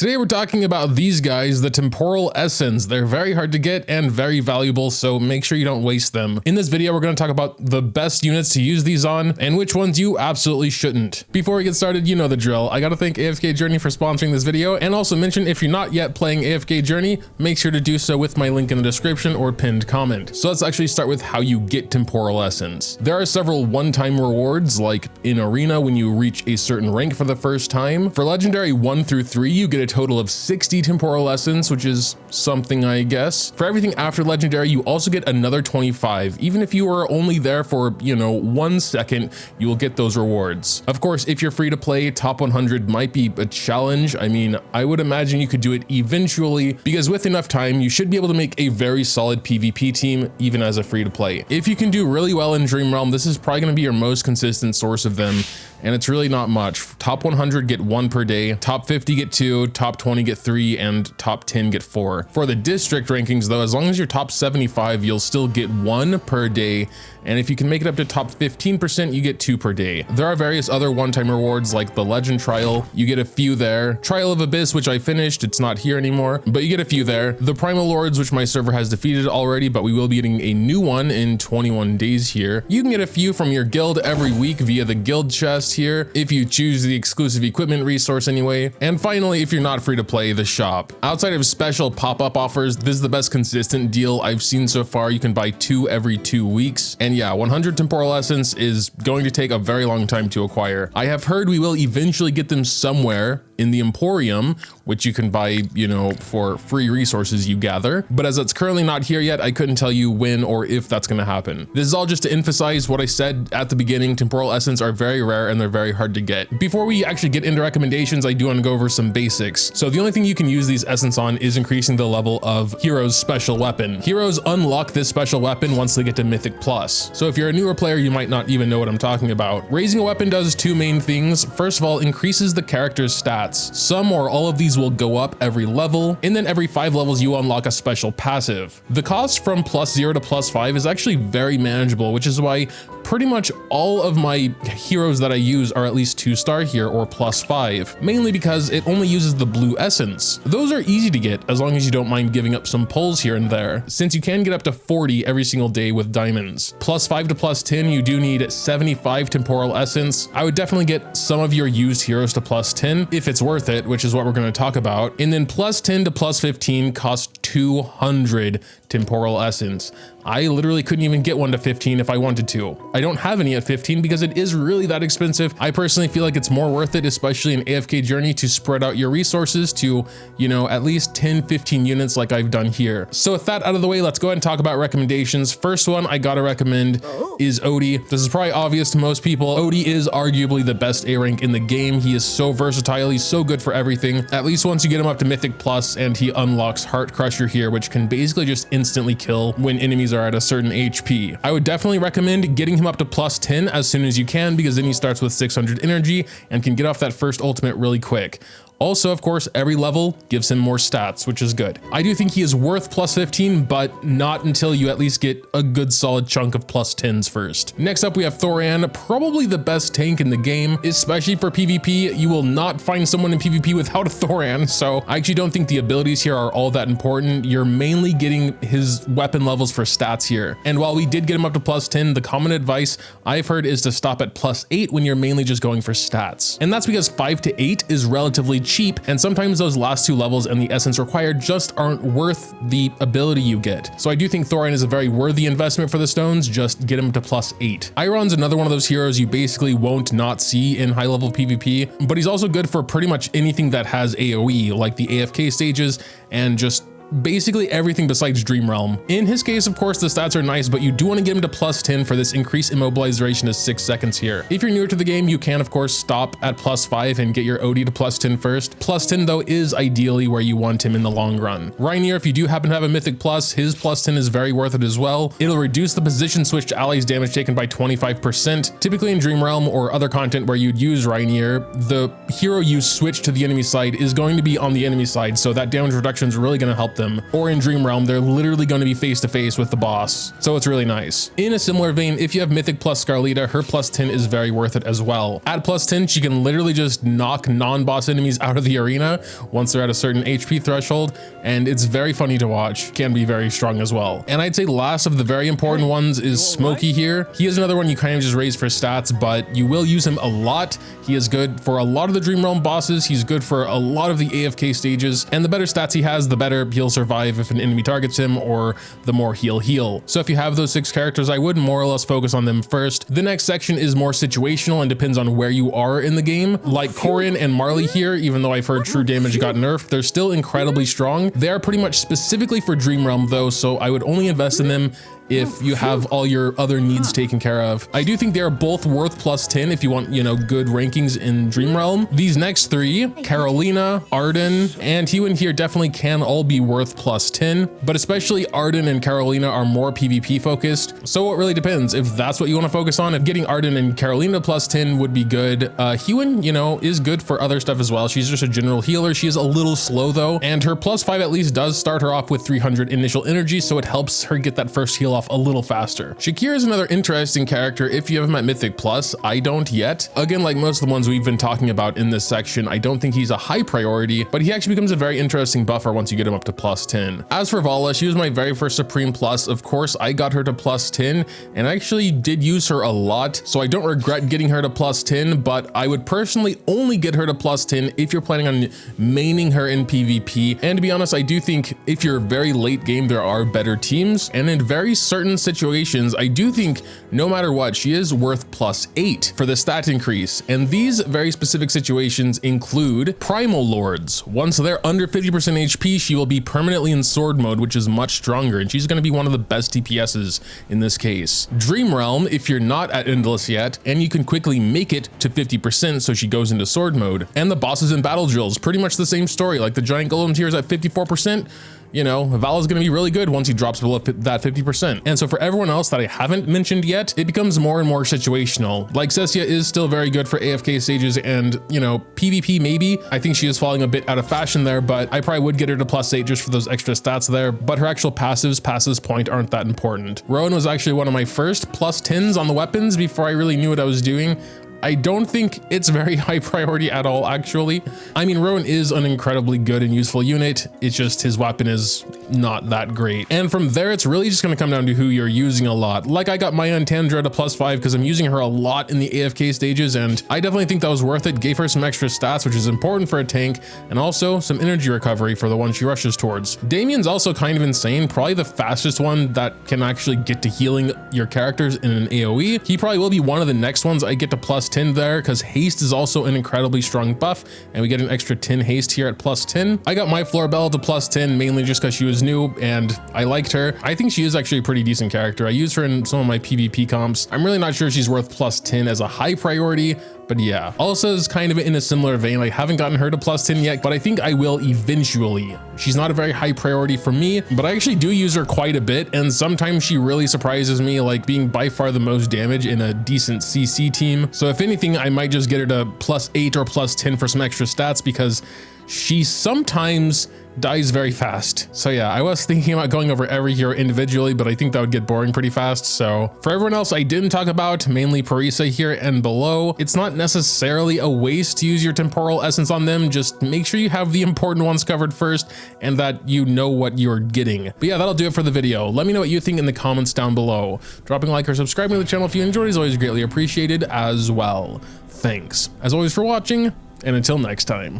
Today we're talking about these guys, the Temporal Essence. They're very hard to get and very valuable, so make sure you don't waste them. In this video, we're going to talk about the best units to use these on and which ones you absolutely shouldn't. Before we get started, you know the drill. I got to thank AFK Journey for sponsoring this video, and also mention if you're not yet playing AFK Journey, make sure to do so with my link in the description or pinned comment. So let's actually start with how you get Temporal Essence. There are several one-time rewards, like in Arena when you reach a certain rank for the first time. For Legendary 1 through 3, you get a total of 60 Temporal Essence, which is something, I guess. For everything after Legendary, you also get another 25. Even if you are only there for, 1 second, you will get those rewards. Of course, if you're free to play, top 100 might be a challenge. I mean, I would imagine you could do it eventually, because with enough time, you should be able to make a very solid PvP team, even as a free to play. If you can do really well in Dream Realm, this is probably going to be your most consistent source of them, and it's really not much. Top 100 get 1 per day, top 50 get 2, top 20 get 3, and top 10 get 4. For the district rankings though, as long as you're top 75, you'll still get 1 per day, and if you can make it up to top 15%, you get 2 per day. There are various other one-time rewards like the Legend Trial, you get a few there. Trial of Abyss, which I finished, it's not here anymore, but you get a few there. The Primal Lords, which my server has defeated already, but we will be getting a new one in 21 days here. You can get a few from your guild every week via the guild chest here, if you choose the exclusive equipment resource anyway. And finally, if you're not free to play, the shop. Outside of special pop-up offers, this is the best consistent deal I've seen so far. You can buy 2 every 2 weeks. And yeah, 100 Temporal Essence is going to take a very long time to acquire. I have heard we will eventually get them somewhere in the Emporium, which you can buy, for free resources you gather. But as it's currently not here yet, I couldn't tell you when or if that's going to happen. This is all just to emphasize what I said at the beginning. Temporal Essence are very rare and they're very hard to get. Before we actually get into recommendations, I do want to go over some basics. So the only thing you can use these Essence on is increasing the level of Hero's special weapon. Heroes unlock this special weapon once they get to Mythic Plus. So if you're a newer player, you might not even know what I'm talking about. Raising a weapon does 2 main things. First of all, increases the character's stats. Some or all of these will go up every level, and then every 5 levels you unlock a special passive. The cost from +0 to +5 is actually very manageable, which is why pretty much all of my heroes that I use are at least 2-star here or +5, mainly because it only uses the blue essence. Those are easy to get as long as you don't mind giving up some pulls here and there, since you can get up to 40 every single day with diamonds. +5 to +10, you do need 75 Temporal Essence. I would definitely get some of your used heroes to +10 if it's worth it, which is what we're going to talk about. And then +10 to +15 costs 200 Temporal Essence. I literally couldn't even get one to 15 if I wanted to. I don't have any at 15 because it is really that expensive. I personally feel like it's more worth it, especially in AFK Journey, to spread out your resources to, at least 10, 15 units like I've done here. So with that out of the way, let's go ahead and talk about recommendations. First one I gotta recommend is Odie. This is probably obvious to most people. Odie is arguably the best A rank in the game. He is so versatile. He's so good for everything. At least once you get him up to Mythic Plus, and he unlocks Heart Crusher here, which can basically just instantly kill when enemies are at a certain HP. I would definitely recommend getting him up to +10 as soon as you can, because then he starts with 600 energy and can get off that first ultimate really quick. Also, of course, every level gives him more stats, which is good. I do think he is worth +15, but not until you at least get a good solid chunk of +10s first. Next up, we have Thoran, probably the best tank in the game, especially for PvP. You will not find someone in PvP without a Thoran, so I actually don't think the abilities here are all that important. You're mainly getting his weapon levels for stats here. And while we did get him up to +10, the common advice I've heard is to stop at +8 when you're mainly just going for stats. And that's because 5 to 8 is relatively cheap, and sometimes those last 2 levels and the essence required just aren't worth the ability you get. So I do think Thoran is a very worthy investment for the stones. Just get him to +8. Iron's another one of those heroes you basically won't not see in high level PvP, but he's also good for pretty much anything that has AoE, like the AFK stages and just basically everything besides Dream Realm. In his case, of course, the stats are nice, but you do want to get him to +10 for this increased immobilization to 6 seconds here. If you're newer to the game, you can, of course, stop at +5 and get your Odie to +10 first. +10, though, is ideally where you want him in the long run. Rainier, if you do happen to have a Mythic Plus, his +10 is very worth it as well. It'll reduce the position switch to allies damage taken by 25%. Typically in Dream Realm or other content where you'd use Rainier, the hero you switch to the enemy side is going to be on the enemy side, so that damage reduction is really going to help them. Or in Dream Realm, they're literally going to be face to face with the boss. So it's really nice. In a similar vein, if you have Mythic plus Scarlita, her plus 10 is very worth it as well. At plus 10, she can literally just knock non-boss enemies out of the arena once they're at a certain HP threshold, and it's very funny to watch. Can be very strong as well. And I'd say last of the very important ones is Smokey here. He is another one you kind of just raise for stats, but you will use him a lot. He is good for a lot of the Dream Realm bosses. He's good for a lot of the AFK stages, and the better stats he has, the better he'll survive if an enemy targets him, or the more he'll heal. So if you have those 6 characters, I would more or less focus on them first. The next section is more situational and depends on where you are in the game. Like Corin and Marley here, even though I've heard true damage got nerfed, they're still incredibly strong. They are pretty much specifically for Dream Realm though, so I would only invest in them if you have all your other needs taken care of. I do think they are both worth plus 10 if you want, you know, good rankings in Dream Realm. These next 3, Carolina, Arden, and Hewen here definitely can all be worth plus 10, but especially Arden and Carolina are more PvP focused. So it really depends if that's what you want to focus on. If getting Arden and Carolina plus 10 would be good. Hewen, you know, is good for other stuff as well. She's just a general healer. She is a little slow though, and her plus 5 at least does start her off with 300 initial energy, so it helps her get that first heal off a little faster. Shakir is another interesting character if you have him at Mythic Plus. I don't yet. Again, like most of the ones we've been talking about in this section, I don't think he's a high priority, but he actually becomes a very interesting buffer once you get him up to plus 10. As for Vala, she was my very first Supreme Plus. Of course, I got her to plus 10, and I actually did use her a lot, so I don't regret getting her to plus 10, but I would personally only get her to plus 10 if you're planning on maining her in PvP. And to be honest, I do think if you're very late game, there are better teams, and in very certain situations, I do think no matter what, she is worth plus 8 for the stat increase. And these very specific situations include Primal Lords. Once they're under 50% HP, she will be permanently in sword mode, which is much stronger, and she's going to be one of the best DPSs in this case. Dream Realm, if you're not at Endless yet, and you can quickly make it to 50%, so she goes into sword mode. And the bosses in Battle Drills, pretty much the same story. Like the Giant Golems here is at 54%. You know, Vala's gonna be really good once he drops below that 50%. And so for everyone else that I haven't mentioned yet, it becomes more and more situational. Like Cessia is still very good for AFK stages and, you know, PvP maybe. I think she is falling a bit out of fashion there, but I probably would get her to plus 8 just for those extra stats there. But her actual passes point aren't that important. Rowan was actually one of my first plus 10s on the weapons before I really knew what I was doing. I don't think it's very high priority at all, actually. I mean, Rowan is an incredibly good and useful unit. It's just his weapon is not that great. And from there, it's really just gonna come down to who you're using a lot. Like I got Maya and Tandra to plus 5 because I'm using her a lot in the AFK stages, and I definitely think that was worth it. Gave her some extra stats, which is important for a tank, and also some energy recovery for the one she rushes towards. Damien's also kind of insane, probably the fastest one that can actually get to healing your characters in an AoE. He probably will be one of the next ones I get to plus 10 there, because haste is also an incredibly strong buff, and we get an extra 10 haste here at plus 10. I got my Florabella to plus 10 mainly just because she was new and I liked her. I think she is actually a pretty decent character. I use her in some of my PvP comps. I'm really not sure she's worth plus 10 as a high priority, but yeah. Also is kind of in a similar vein. I haven't gotten her to plus 10 yet, but I think I will eventually. She's not a very high priority for me, but I actually do use her quite a bit, and sometimes she really surprises me, like being by far the most damage in a decent CC team. So if anything, I might just get her to plus 8 or plus 10 for some extra stats, because she sometimes dies very fast. So yeah, I was thinking about going over every hero individually, but I think that would get boring pretty fast. So for everyone else I didn't talk about, mainly Parisa here and below, it's not necessarily a waste to use your Temporal Essence on them. Just make sure you have the important ones covered first and that you know what you're getting. But yeah, that'll do it for the video. Let me know what you think in the comments down below. Dropping a like or subscribing to the channel if you enjoyed is always greatly appreciated as well. Thanks as always for watching, and until next time.